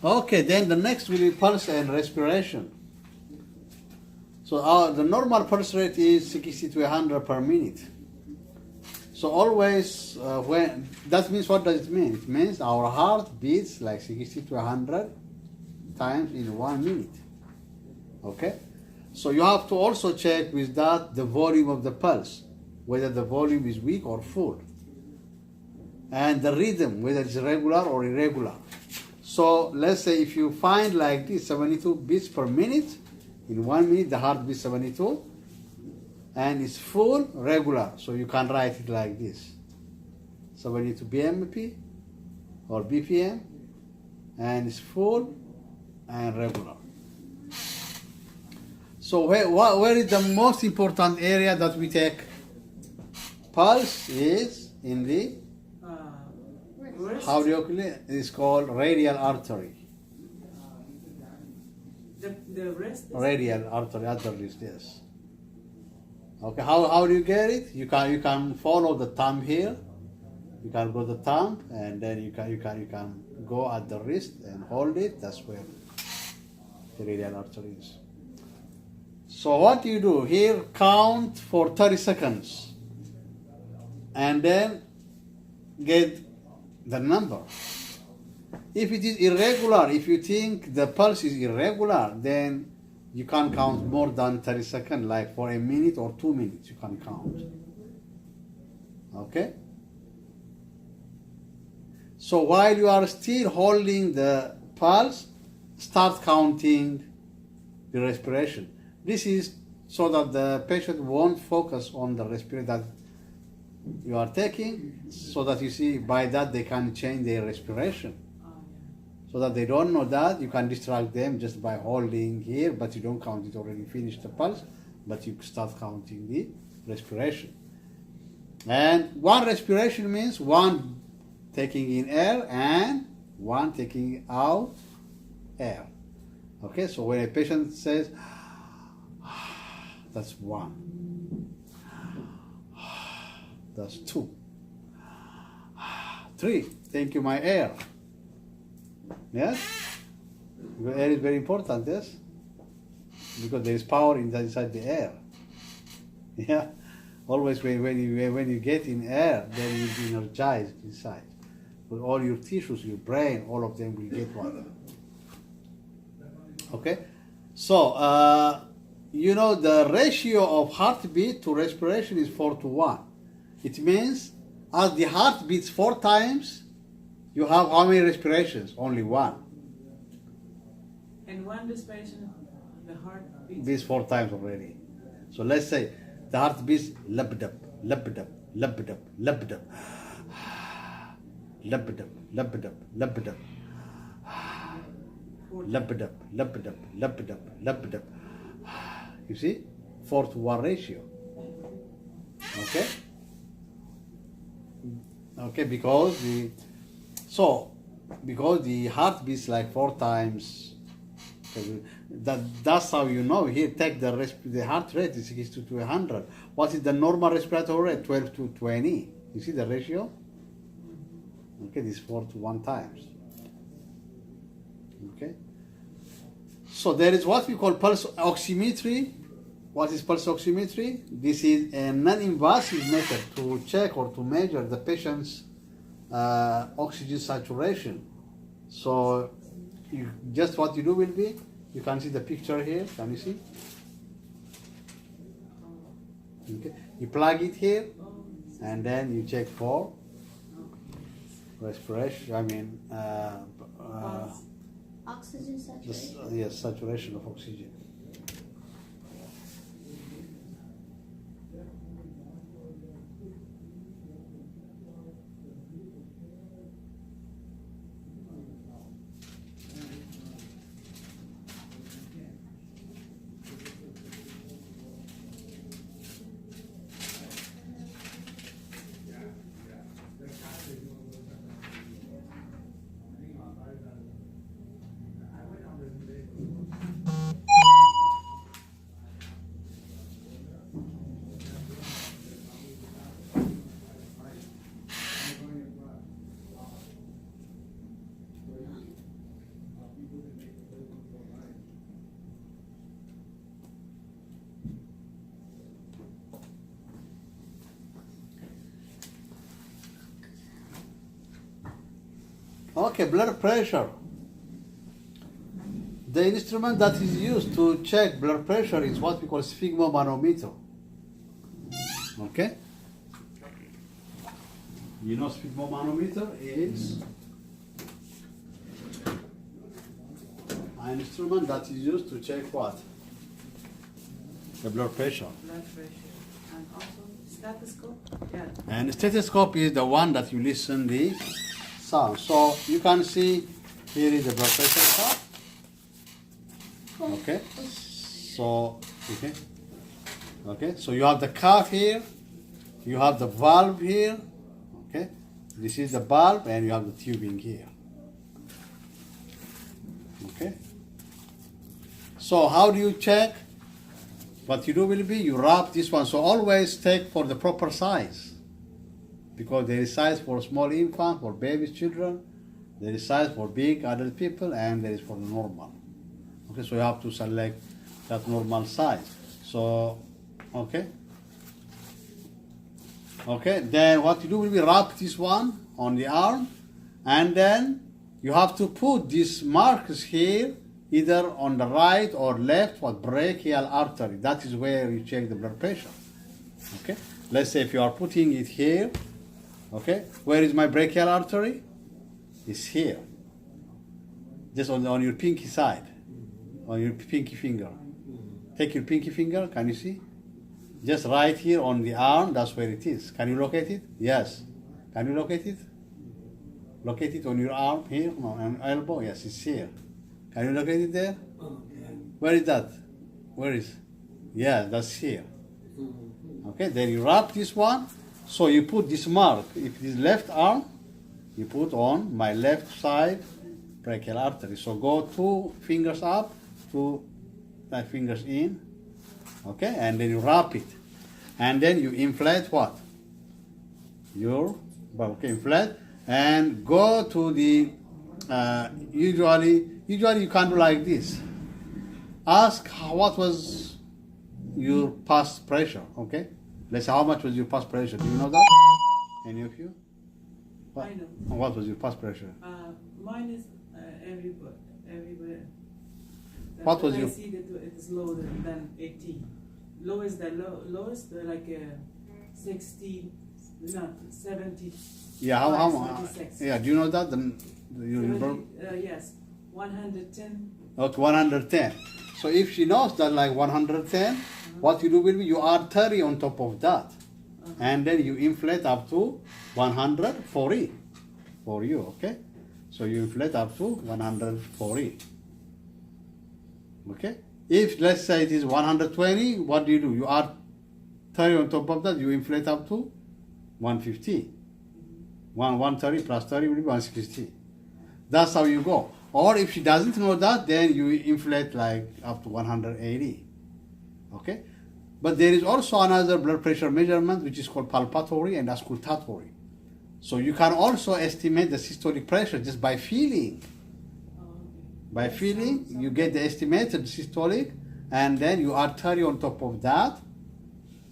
Okay, then the next will be pulse and respiration. So the normal pulse rate is 60 to 100 per minute. So always, when that means, what does it mean? It means our heart beats like 60 to 100 times in 1 minute. Okay? So you have to also check with that the volume of the pulse, whether the volume is weak or full. And the rhythm, whether it's regular or irregular. So let's say if you find like this 72 beats per minute, in 1 minute the heart beats 72, and it's full, regular. So you can write it like this: 72 BMP or BPM, and it's full and regular. So where is the most important area that we take pulse is in the, how do you call it? It's called radial artery. The wrist? Radial artery, at the wrist, yes. Okay, how do you get it? You can follow the thumb here. You can go the thumb, and then you can go at the wrist and hold it. That's where the radial artery is. So what you do here, count for 30 seconds, and then get the number. If it is irregular, if you think the pulse is irregular, then you can't count more than 30 seconds, like for a minute or 2 minutes you can count. Okay? So while you are still holding the pulse, start counting the respiration. This is so that the patient won't focus on the respiration that you are taking, so that you see by that they can change their respiration. So that they don't know that, you can distract them just by holding here, but you don't count it, already finished the pulse, but you start counting the respiration. And one respiration means one taking in air and one taking out air. Okay, so when a patient says, that's 1. That's 2. 3. Thank you, my air. Yes? Because air is very important, yes? Because there is power inside the air. Yeah? Always when you get in air, then you'll be energized inside. With all your tissues, your brain, all of them will get one. Okay? So, you know, the ratio of heartbeat to respiration is 4:1. It means as the heart beats 4 times, you have how many respirations? Only 1. And one respiration, the heart beats 4 times already. So let's say the heart beats labdab, labdab, labdab, labdab, labdab, labdab, labdab, labdab, labdab, labdab, labdab. You see? 4:1 ratio. Okay? Okay, because the heart beats like 4 times. So that's how you know. Here, take the heart rate is 60 to 100. What is the normal respiratory rate? 12 to 20. You see the ratio? Okay, this 4:1 times. Okay. So there is what we call pulse oximetry. What is pulse oximetry? This is a non-invasive method to check or to measure the patient's oxygen saturation. So just what you do will be, you can see the picture here. Can you see? Okay. You plug it here, and then you check for respiration. I mean, oxygen saturation. Yes, saturation of oxygen. Okay, blood pressure. The instrument that is used to check blood pressure is what we call sphygmomanometer. Okay? You know sphygmomanometer is an instrument that is used to check what? The blood pressure. Blood pressure. And also stethoscope. Yeah. And stethoscope is the one that you listen the sound. So you can see here is the blood pressure cuff. Okay. So so you have the cuff here, you have the valve here. Okay. This is the bulb and you have the tubing here. Okay. So how do you check? What you do will be you wrap this one. So always take for the proper size, because there is size for small infant, for babies, children. There is size for big adult people, and there is for the normal. Okay, so you have to select that normal size. So, okay. Okay, then what you do will be wrap this one on the arm, and then you have to put these marks here, either on the right or left or brachial artery. That is where you check the blood pressure. Okay, let's say if you are putting it here, okay, where is my brachial artery? It's here, just on your pinky side, on your pinky finger. Take your pinky finger, can you see? Just right here on the arm, that's where it is. Can you locate it? Yes. Can you locate it? Locate it on your arm here, no, on elbow, yes, it's here. Can you locate it there? Where is that? Where is? Yeah, that's here. Okay, then you wrap this one. So you put this mark. If it is left arm, you put on my left side brachial artery. So go 2 fingers up, 2 fingers in. Okay, and then you wrap it. And then you inflate what? Inflate. And go to the, usually you can do like this. Ask what was your past pressure, okay? Let's say how much was your past pressure. Do you know that? Any of you? I know. What was your past pressure? Mine is everywhere. What was I your? see that it is lower than 80. Lowest, like 60, not 70. Yeah, how much? 76. Yeah, do you know that? You remember? Yes, 110. Okay, 110. So if she knows that like 110, what you do will be you add 30 on top of that. And then you inflate up to 140 for you, okay? So you inflate up to 140. Okay? If let's say it is 120, what do? You add 30 on top of that, you inflate up to 150. 130 plus 30 will be 160. That's how you go. Or if she doesn't know that, then you inflate like up to 180. Okay? But there is also another blood pressure measurement which is called palpatory and auscultatory. So you can also estimate the systolic pressure just by feeling. By feeling, you get the estimated systolic, and then you add 30 on top of that.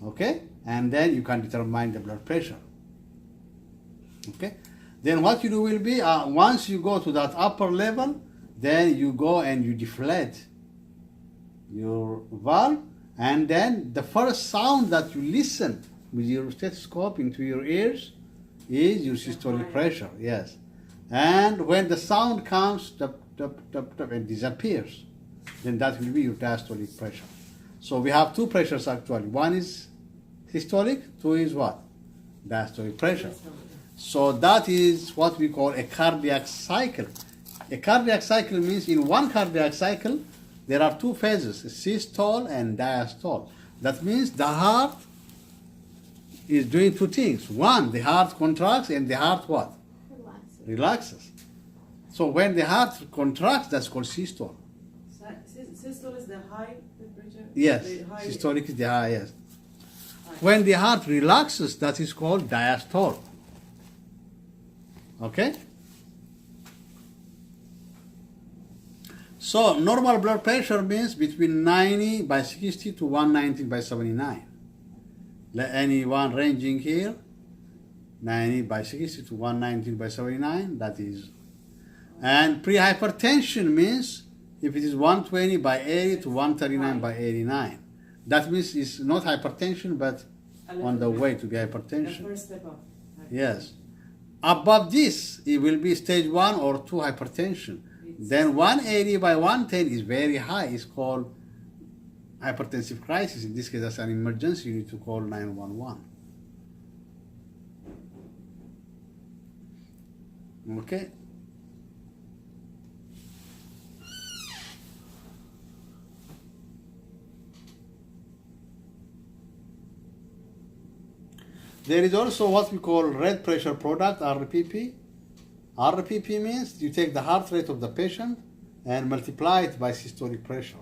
Okay? And then you can determine the blood pressure. Okay? Then what you do will be, once you go to that upper level, then you go and you deflate your valve, and then the first sound that you listen with your stethoscope into your ears is your systolic pressure, yes. And when the sound comes, tap, tap, tap, tap, and disappears, then that will be your diastolic pressure. So we have 2 pressures actually. One is systolic, 2 is what? Diastolic pressure. So that is what we call a cardiac cycle. A cardiac cycle means in one cardiac cycle, there are 2 phases, systole and diastole. That means the heart is doing 2 things. One, the heart contracts, and the heart what? Relaxes. So when the heart contracts, that's called systole. Systole is the high temperature? Yes, High, systolic is the highest. When the heart relaxes, that is called diastole. Okay? So normal blood pressure means between 90 by 60 to 190 by 79. Any one ranging here, 90 by 60 to 119 by 79, that is And pre-hypertension means if it is 120 by 80 to 139 by 89. That means it's not hypertension, but on the way to be The hypertension. first step up. Yes. Above this, it will be stage 1 or 2 hypertension. Then 180 by 110 is very high. It's called hypertensive crisis. In this case, that's an emergency. You need to call 911. Okay. There is also what we call red pressure product, RPP. RPP means you take the heart rate of the patient and multiply it by systolic pressure.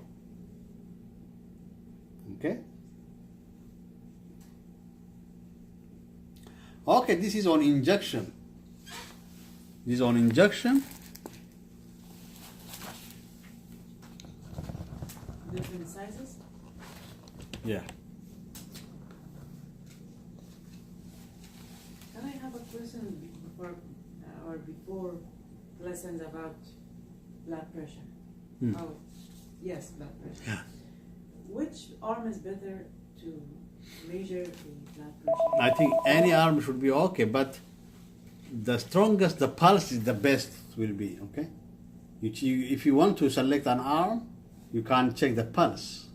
Okay? Okay, this is on injection. This is on injection. Different sizes. Yeah. Can I have a question before lessons about blood pressure? Hmm. Oh, yes, blood pressure. Yeah. Which arm is better to measure the blood pressure? I think any arm should be okay, but the strongest the pulse is, the best it will be. Okay. If you want to select an arm, you can check the pulse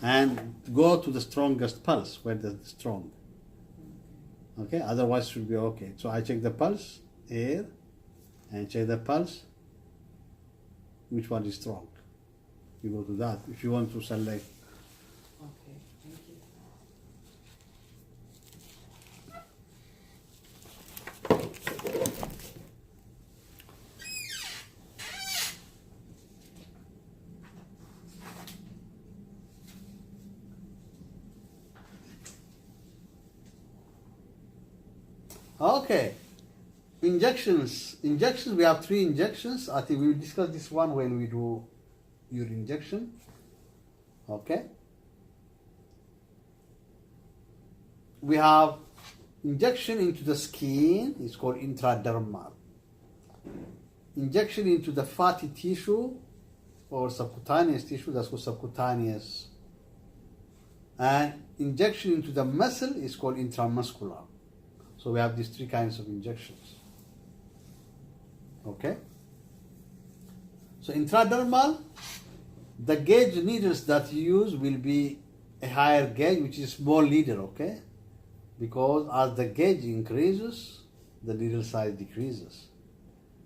and go to the strongest pulse where the strong. Okay, otherwise it should be okay. So I check the pulse here and check the pulse. Which one is strong? You go to that. If you want to select. Okay, thank you. Okay. Injections. Injections, we have 3 injections. I think we will discuss this one when we do your injection. Okay. We have injection into the skin, it's called intradermal. Injection into the fatty tissue or subcutaneous tissue, that's called subcutaneous. And injection into the muscle is called intramuscular. So we have these 3 kinds of injections. Okay? So intradermal, the gauge needles that you use will be a higher gauge, which is small needle, okay? Because as the gauge increases, the needle size decreases.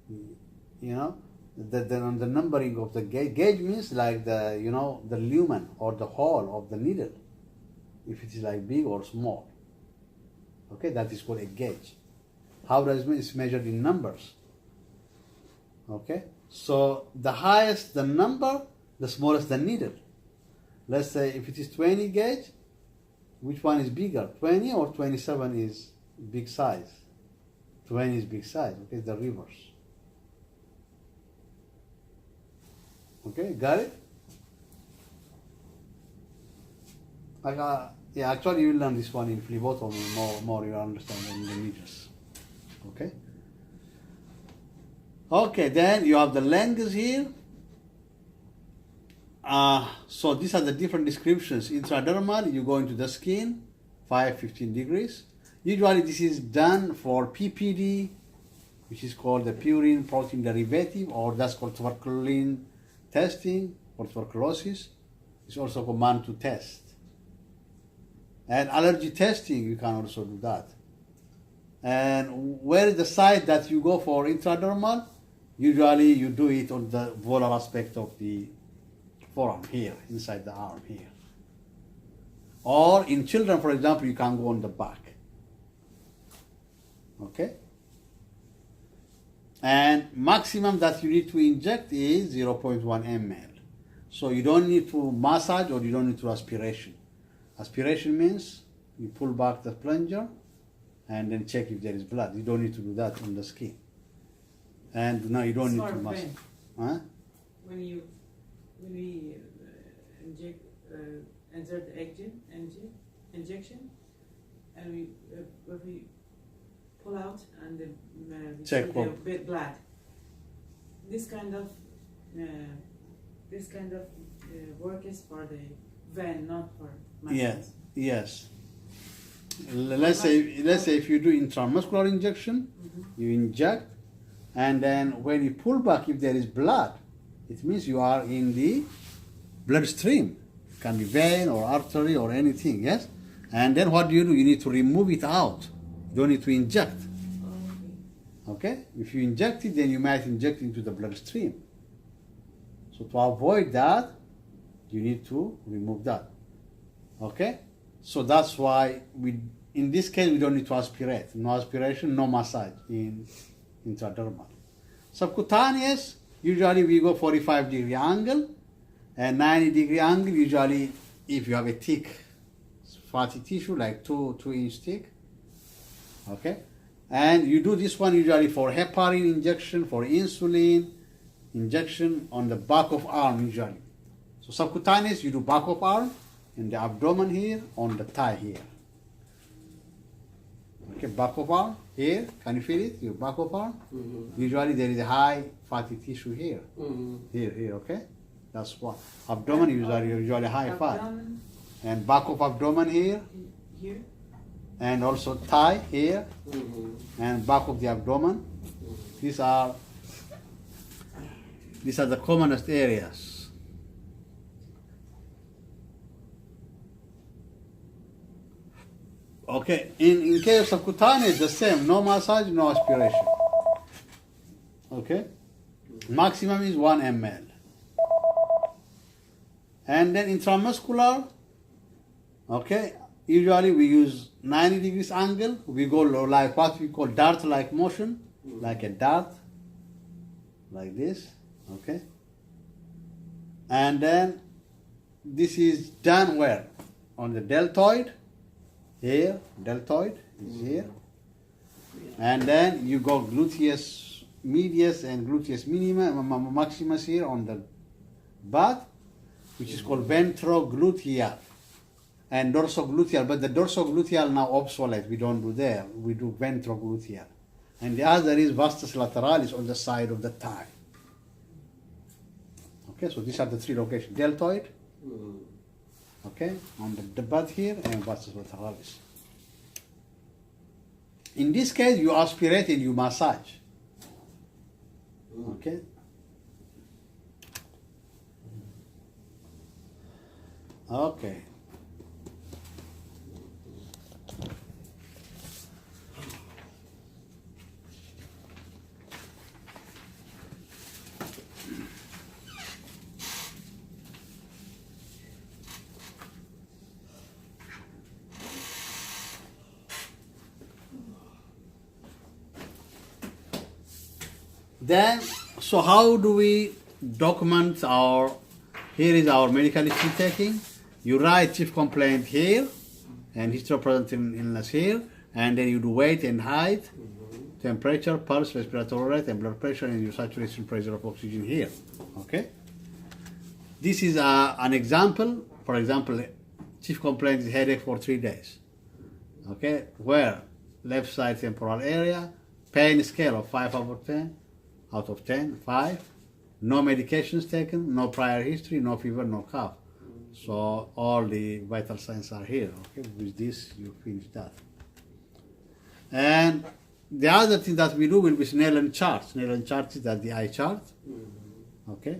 You know, on the numbering of the gauge means like the, you know, the lumen or the hole of the needle. If it is like big or small. Okay, that is called a gauge. How does it mean? It's measured in numbers. Okay, so the highest the number, the smallest the needle. Let's say if it is 20 gauge, which one is bigger? 20 or 27 is big size? 20 is big size. Okay, the reverse. Okay, got it? Yeah, actually you will learn this one in phlebotomy more you understand in the meters. Okay? Okay, then you have the lengths here. So these are the different descriptions. Intradermal, you go into the skin, 5-15 degrees. Usually this is done for PPD, which is called the purine protein derivative, or that's called tuberculin testing or tuberculosis. It's also command to test. And allergy testing, you can also do that. And where is the site that you go for intradermal? Usually you do it on the volar aspect of the forearm here, inside the arm here. Or in children, for example, you can go on the back. Okay? And maximum that you need to inject is 0.1 ml. So you don't need to massage or you don't need to aspiration. Aspiration means you pull back the plunger and then check if there is blood. You don't need to do that on the skin. And no, you don't need to massage. Huh? When we inject, insert the injection, and if we pull out and we check see for the bit blood. this kind of work is for the vein, not for muscles. Yes, yes. Let's say if you do intramuscular injection, you inject, and then when you pull back, if there is blood, it means you are in the bloodstream. It can be vein or artery or anything, yes? And then what do? You need to remove it out. You don't need to inject. Okay? If you inject it, then you might inject into the bloodstream. So to avoid that, you need to remove that. Okay? So that's why in this case, we don't need to aspirate. No aspiration, no massage in intradermal. Subcutaneous, usually we go 45-degree angle and 90-degree angle, usually if you have a thick fatty tissue, like 2-inch thick. Okay? And you do this one usually for heparin injection, for insulin injection on the back of arm usually. So subcutaneous, you do back of arm, in the abdomen here, on the thigh here. Okay, back of arm here. Can you feel it? Your back of arm. Usually there is a high fatty tissue here. Here. Okay, that's what abdomen usually high fat. And back of abdomen here. Here. And also thigh here. And back of the abdomen. These are the commonest areas. Okay, in case of subcutaneous, the same, no massage, no aspiration. Okay, maximum is 1 ml. And then intramuscular, okay, usually we use 90 degrees angle. We go like what we call dart-like motion, like a dart, like this, okay. And then this is done where? On the deltoid. Here, deltoid is here. And then you go gluteus medius and gluteus maximus here on the butt, which is called ventrogluteal and dorsogluteal. But the dorsogluteal now obsolete. We don't do there. We do ventrogluteal. And the other is vastus lateralis on the side of the thigh. Okay, so these are the three locations. Deltoid. Okay, on the butt here and vastus lateralis. In this case, you aspirate and you massage. Okay. Okay. Then, so how do we document here is our medical history taking. You write chief complaint here, and history of present illness here, and then you do weight and height, temperature, pulse, respiratory rate, and blood pressure, and your saturation pressure of oxygen here. Okay? This is an example. For example, chief complaint is headache for 3 days. Okay? Where? Left side temporal area, pain scale of 5 out of 10, 5. No medications taken, no prior history, no fever, no cough. So all the vital signs are here. Okay, with this you finish that. And the other thing that we do will be Snellen chart. Snellen chart is that the eye chart. Okay,